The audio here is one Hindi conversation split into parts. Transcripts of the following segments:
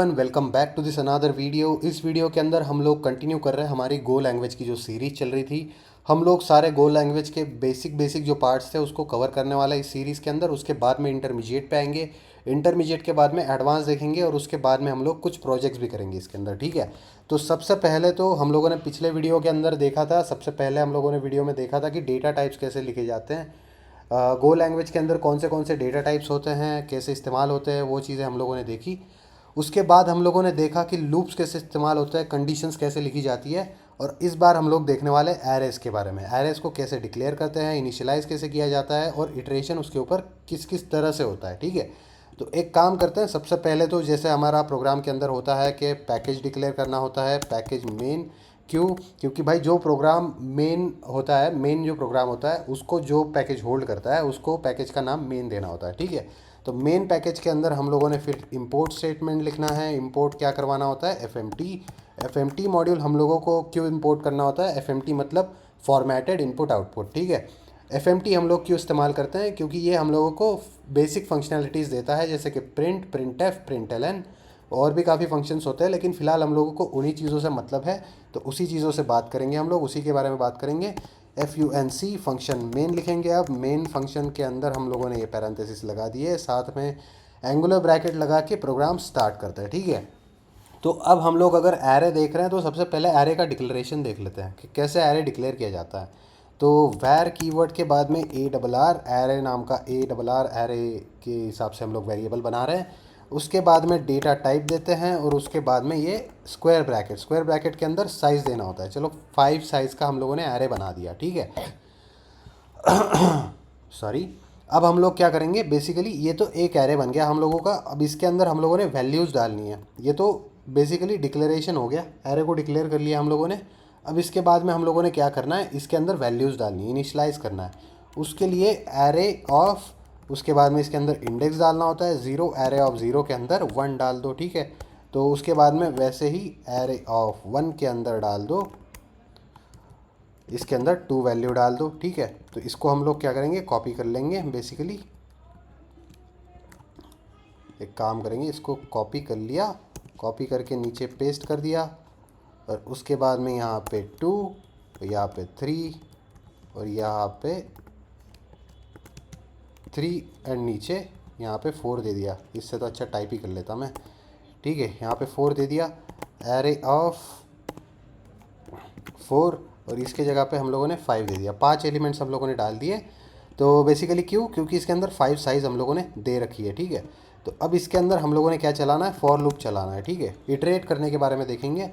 Welcome back to this another video. इस वीडियो के अंदर हम लोग कंटिन्यू कर रहे हैं हमारी गो लैंग्वेज की जो सीरीज़ चल रही थी। हम लोग सारे गो लैंग्वेज के बेसिक जो पार्ट्स थे उसको कवर करने वाला है इस सीरीज़ के अंदर। उसके बाद में इंटरमीडिएट पे आएंगे, इंटरमीडिएट के बाद में एडवांस देखेंगे और उसके बाद में हम लोग कुछ प्रोजेक्ट्स भी करेंगे इसके अंदर, ठीक है। तो सबसे पहले तो हम लोगों ने पिछले वीडियो के अंदर देखा था, सबसे पहले हम लोगों ने वीडियो में देखा था कि डेटा टाइप्स कैसे लिखे जाते हैं। गो लैंग्वेज के अंदर कौन से डेटा टाइप्स होते हैं, कैसे इस्तेमाल होते हैं, वो चीज़ें हम लोगों ने देखी। उसके बाद हम लोगों ने देखा कि लूप्स कैसे इस्तेमाल होता है, कंडीशंस कैसे लिखी जाती है। और इस बार हम लोग देखने वाले एरेस के बारे में। एरेस को कैसे डिक्लेयर करते हैं, इनिशियलाइज कैसे किया जाता है और इटरेशन उसके ऊपर किस किस तरह से होता है, ठीक है। तो एक काम करते हैं, सबसे पहले तो जैसे हमारा प्रोग्राम के अंदर होता है कि पैकेज डिक्लेयर करना होता है, पैकेज मेन। क्यों? क्योंकि भाई जो प्रोग्राम मेन होता है, मेन जो प्रोग्राम होता है उसको जो पैकेज होल्ड करता है उसको पैकेज का नाम मेन देना होता है, ठीक है। तो मेन पैकेज के अंदर हम लोगों ने फिर इंपोर्ट स्टेटमेंट लिखना है। इंपोर्ट क्या करवाना होता है? एफ एम टी मॉड्यूल हम लोगों को क्यों इंपोर्ट करना होता है? एफ एम टी मतलब फॉर्मेटेड इनपुट आउटपुट, ठीक है। एफ एम टी हम लोग क्यों इस्तेमाल करते हैं? क्योंकि ये हम लोगों को बेसिक फंक्शनैलिटीज़ देता है, जैसे कि print, printf, println और भी काफ़ी फंक्शंस होते हैं, लेकिन फ़िलहाल हम लोगों को उन्हीं चीज़ों से मतलब है। तो उसी चीज़ों से बात करेंगे हम लोग, उसी के बारे में बात करेंगे। FUNC फंक्शन मेन लिखेंगे। अब मेन फंक्शन के अंदर हम लोगों ने ये पैरेंथेसिस लगा दिए, साथ में एंगुलर ब्रैकेट लगा के प्रोग्राम स्टार्ट करते हैं, ठीक है। तो अब हम लोग अगर एरे देख रहे हैं तो सबसे पहले एरे का डिक्लेरेशन देख लेते हैं कि कैसे एरे डिक्लेयर किया जाता है। तो वैर कीवर्ड के बाद में ARR एरे नाम का ARR एरे के हिसाब से हम लोग वेरिएबल बना रहे हैं। उसके बाद में डेटा टाइप देते हैं और उसके बाद में ये स्क्वायर ब्रैकेट के अंदर साइज़ देना होता है। चलो 5 साइज़ का हम लोगों ने एरे बना दिया, ठीक है। सॉरी। अब हम लोग क्या करेंगे, बेसिकली ये तो एक एरे बन गया हम लोगों का। अब इसके अंदर हम लोगों ने वैल्यूज़ डालनी है। ये तो बेसिकली डिक्लेरेशन हो गया, एरे को डिक्लेयर कर लिया हम लोगों ने। अब इसके बाद में हम लोगों ने क्या करना है, इसके अंदर वैल्यूज़ डालनी है, इनिशलाइज करना है। उसके लिए एरे ऑफ, उसके बाद में इसके अंदर इंडेक्स डालना होता है 0, एरे ऑफ 0 के अंदर 1 डाल दो, ठीक है। तो उसके बाद में वैसे ही एरे ऑफ 1 के अंदर डाल दो, इसके अंदर 2 वैल्यू डाल दो, ठीक है। तो इसको हम लोग क्या करेंगे, कॉपी कर लेंगे। बेसिकली एक काम करेंगे, इसको कॉपी कर लिया, कॉपी करके नीचे पेस्ट कर दिया और उसके बाद में यहाँ पे 2, यहाँ पे 3 और यहाँ पे 3 एंड नीचे यहाँ पे 4 दे दिया। इससे तो अच्छा टाइप ही कर लेता मैं, ठीक है। यहाँ पे 4 दे दिया, एरे ऑफ 4 और इसके जगह पे हम लोगों ने 5 दे दिया। 5 एलिमेंट्स हम लोगों ने डाल दिए। तो बेसिकली क्यों? क्योंकि इसके अंदर 5 साइज़ हम लोगों ने दे रखी है, ठीक है। तो अब इसके अंदर हम लोगों ने क्या चलाना है, फॉर लूप चलाना है, ठीक है। इटरेट करने के बारे में देखेंगे।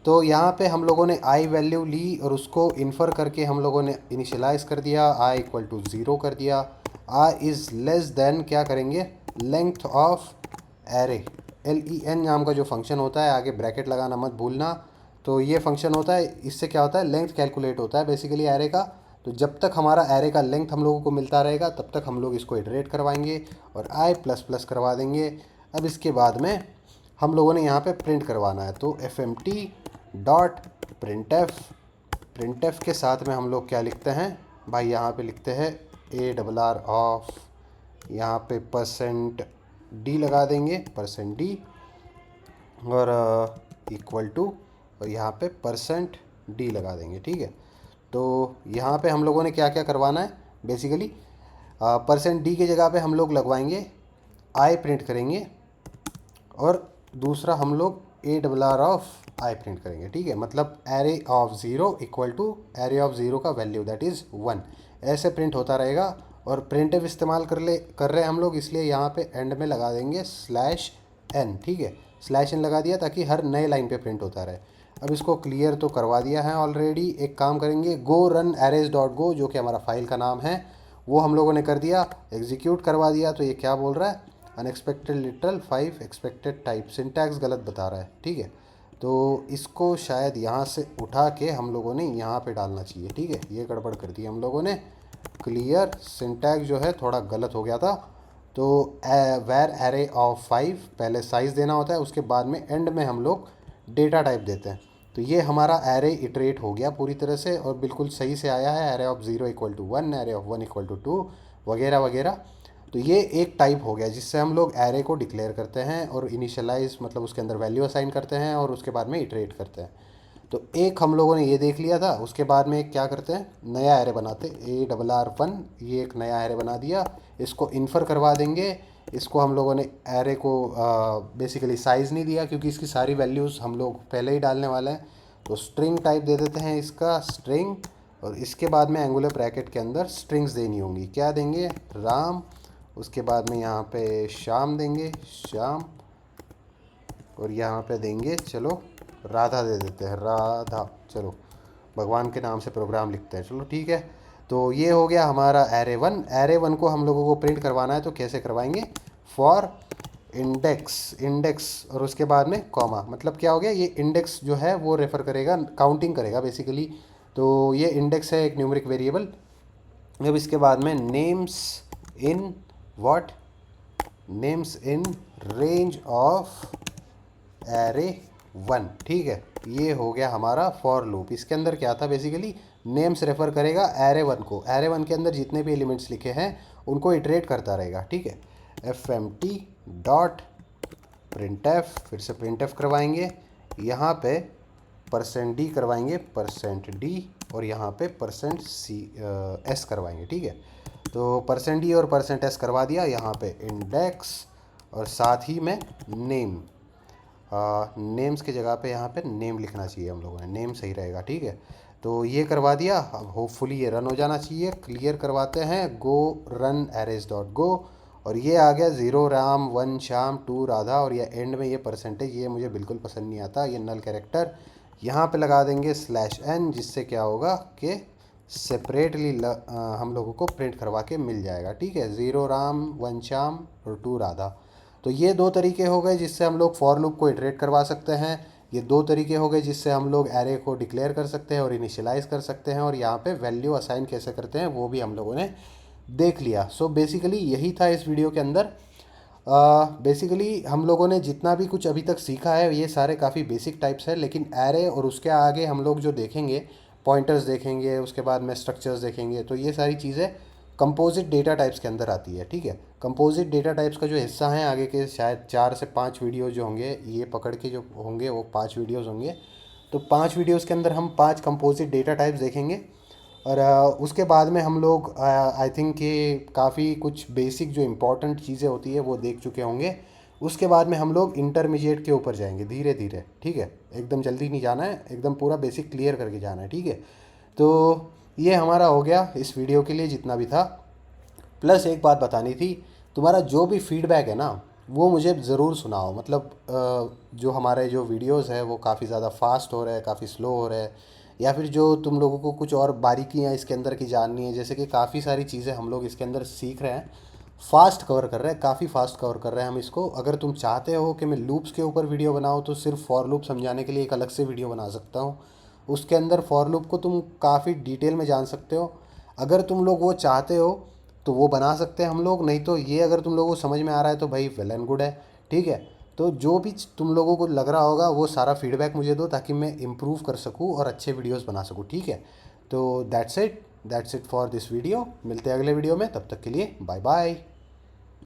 तो यहाँ पे हम लोगों ने आई वैल्यू ली और उसको इन्फर करके हम लोगों ने इनिशियलाइज़ कर दिया, i = 0 कर दिया। i इज़ लेस देन क्या करेंगे, लेंथ ऑफ एरे, LEN नाम का जो फंक्शन होता है, आगे ब्रैकेट लगाना मत भूलना। तो ये फंक्शन होता है, इससे क्या होता है, लेंथ कैलकुलेट होता है बेसिकली एरे का। तो जब तक हमारा एरे का लेंथ हम लोगों को मिलता रहेगा तब तक हम लोग इसको इटरेट करवाएंगे और i++ करवा देंगे। अब इसके बाद में हम लोगों ने यहाँ पे प्रिंट करवाना है। तो fmt.printf, प्रिंटफ के साथ में हम लोग क्या लिखते हैं भाई, यहाँ पे लिखते हैं ARR ऑफ, यहाँ पे %d लगा देंगे, %d और इक्वल टू, और यहाँ पे %d लगा देंगे, ठीक है। तो यहाँ पे हम लोगों ने क्या क्या करवाना है, बेसिकली %d की जगह पे हम लोग लगवाएंगे आई प्रिंट करेंगे और दूसरा हम लोग ARR ऑफ आई प्रिंट करेंगे, ठीक है। मतलब array of 0 equal to array of 0 का वैल्यू दैट इज़ 1, ऐसे प्रिंट होता रहेगा। और प्रिंटफ इस्तेमाल कर रहे हैं हम लोग, इसलिए यहाँ पे एंड में लगा देंगे /n, ठीक है। /n लगा दिया ताकि हर नए लाइन पे प्रिंट होता रहे। अब इसको क्लियर तो करवा दिया है ऑलरेडी। एक काम करेंगे, गो रन arrays.go जो कि हमारा फाइल का नाम है, वो हम लोगों ने कर दिया, एग्जीक्यूट करवा दिया। तो ये क्या बोल रहा है, unexpected literal 5 expected type, syntax गलत बता रहा है, ठीक है। तो इसको शायद यहाँ से उठा के हम लोगों ने यहाँ पे डालना चाहिए, ठीक है। ये गड़बड़ कर दी हम लोगों ने, क्लियर, सिंटैक्स जो है थोड़ा गलत हो गया था। तो वैर एरे ऑफ 5 पहले साइज़ देना होता है, उसके बाद में एंड में हम लोग डेटा टाइप देते हैं। तो ये हमारा एरे इटरेट हो गया पूरी तरह से और बिल्कुल सही से आया है। एरे ऑफ 0 = 1, एरे ऑफ 1 = 2 वगैरह वगैरह। तो ये एक टाइप हो गया जिससे हम लोग एरे को डिक्लेयर करते हैं और इनिशियलाइज मतलब उसके अंदर वैल्यू असाइन करते हैं और उसके बाद में इटरेट करते हैं। तो एक हम लोगों ने ये देख लिया था। उसके बाद में क्या करते हैं, नया एरे बनाते, ARR1, ये एक नया एरे बना दिया। इसको इन्फर करवा देंगे। इसको हम लोगों ने एरे को बेसिकली साइज़ नहीं दिया क्योंकि इसकी सारी वैल्यूज़ हम लोग पहले ही डालने वाले हैं। तो स्ट्रिंग टाइप दे देते हैं इसका स्ट्रिंग, और इसके बाद में एंगुलर ब्रैकेट के अंदर स्ट्रिंग्स देनी होंगी। क्या देंगे, राम, उसके बाद में यहाँ पे श्याम देंगे, श्याम, और यहाँ पे देंगे चलो राधा दे देते हैं, राधा। चलो भगवान के नाम से प्रोग्राम लिखते हैं, चलो ठीक है। तो ये हो गया हमारा एरे 1। एरे 1 को हम लोगों को प्रिंट करवाना है तो कैसे करवाएंगे, फॉर इंडेक्स और उसके बाद में कॉमा। मतलब क्या हो गया, ये इंडेक्स जो है वो रेफ़र करेगा, काउंटिंग करेगा बेसिकली। तो ये इंडेक्स है एक न्यूमेरिक वेरिएबल। अब इसके बाद में names in what, names in range of array 1, ठीक है। ये हो गया हमारा फॉर लूप। इसके अंदर क्या था, बेसिकली नेम्स रेफ़र करेगा एरे 1 को। एरे 1 के अंदर जितने भी एलिमेंट्स लिखे हैं उनको इटरेट करता रहेगा, ठीक है। fmt डॉट printf, फिर से printf करवाएंगे, यहाँ पे %d करवाएंगे, %d, और यहाँ पे %s करवाएंगे, ठीक है। तो %d और %s करवा दिया, यहाँ पे इंडेक्स और साथ ही में नेम, नेम्स की जगह पे यहाँ पे नेम लिखना चाहिए हम लोगों ने, नेम सही रहेगा, ठीक है। तो ये करवा दिया। अब होपफुली ये रन हो जाना चाहिए। क्लियर करवाते हैं, गो रन एरेज डॉट गो, और ये आ गया 0 राम, 1 श्याम, 2 राधा, और ये एंड में ये %, ये मुझे बिल्कुल पसंद नहीं आता, ये नल कैरेक्टर। यहाँ पे लगा देंगे /n, जिससे क्या होगा कि सेपरेटली हम लोगों को प्रिंट करवा के मिल जाएगा, ठीक है। 0 राम, 1 श्याम और 2 राधा। तो ये दो तरीके हो गए जिससे हम लोग फॉर लूप को इटरेट करवा सकते हैं। ये दो तरीके हो गए जिससे हम लोग एरे को डिक्लेयर कर सकते हैं और इनिशियलाइज कर सकते हैं, और यहाँ पे वैल्यू असाइन कैसे करते हैं वो भी हम लोगों ने देख लिया। सो बेसिकली यही था इस वीडियो के अंदर। बेसिकली हम लोगों ने जितना भी कुछ अभी तक सीखा है ये सारे काफ़ी बेसिक टाइप्स है, लेकिन एरे और उसके आगे हम लोग जो देखेंगे, पॉइंटर्स देखेंगे, उसके बाद में स्ट्रक्चर्स देखेंगे, तो ये सारी चीज़ें कंपोजिट डेटा टाइप्स के अंदर आती है, ठीक है। कंपोजिट डेटा टाइप्स का जो हिस्सा है आगे के शायद 4 से 5 वीडियो जो होंगे, ये पकड़ के जो होंगे वो 5 वीडियोज़ होंगे। तो 5 वीडियोज़ के अंदर हम 5 कंपोजिट डेटा टाइप्स देखेंगे, और उसके बाद में हम लोग आई थिंक कि काफ़ी कुछ बेसिक जो इम्पोर्टेंट चीज़ें होती है वो देख चुके होंगे। उसके बाद में हम लोग इंटरमीडिएट के ऊपर जाएंगे धीरे धीरे, ठीक है। एकदम जल्दी नहीं जाना है, एकदम पूरा बेसिक क्लियर करके जाना है, ठीक है। तो ये हमारा हो गया इस वीडियो के लिए जितना भी था। प्लस एक बात बतानी थी, तुम्हारा जो भी फीडबैक है ना वो मुझे ज़रूर सुनाओ। मतलब जो हमारे जो वीडियोस है वो काफ़ी ज़्यादा फास्ट हो रहे हैं, काफ़ी स्लो हो रहे हैं, या फिर जो तुम लोगों को कुछ और बारीकियाँ इसके अंदर की जाननी है, जैसे कि काफ़ी सारी चीज़ें हम लोग इसके अंदर सीख रहे हैं, फास्ट कवर कर रहे हैं, काफ़ी फास्ट कवर कर रहे हैं हम इसको। अगर तुम चाहते हो कि मैं लूप्स के ऊपर वीडियो बनाऊँ तो सिर्फ फॉर लूप समझाने के लिए एक अलग से वीडियो बना सकता हूँ। उसके अंदर फॉर लूप को तुम काफ़ी डिटेल में जान सकते हो। अगर तुम लोग वो चाहते हो तो वो बना सकते हैं हम लोग, नहीं तो ये अगर तुम लोगों को समझ में आ रहा है तो भाई वेल एंड गुड है, ठीक है। तो जो भी तुम लोगों को लग रहा होगा वो सारा फीडबैक मुझे दो ताकि मैं इम्प्रूव कर सकूँ और अच्छे वीडियोस बना सकूँ, ठीक है। तो that's it for this video. मिलते हैं अगले वीडियो में, तब तक के लिए बाय बाय।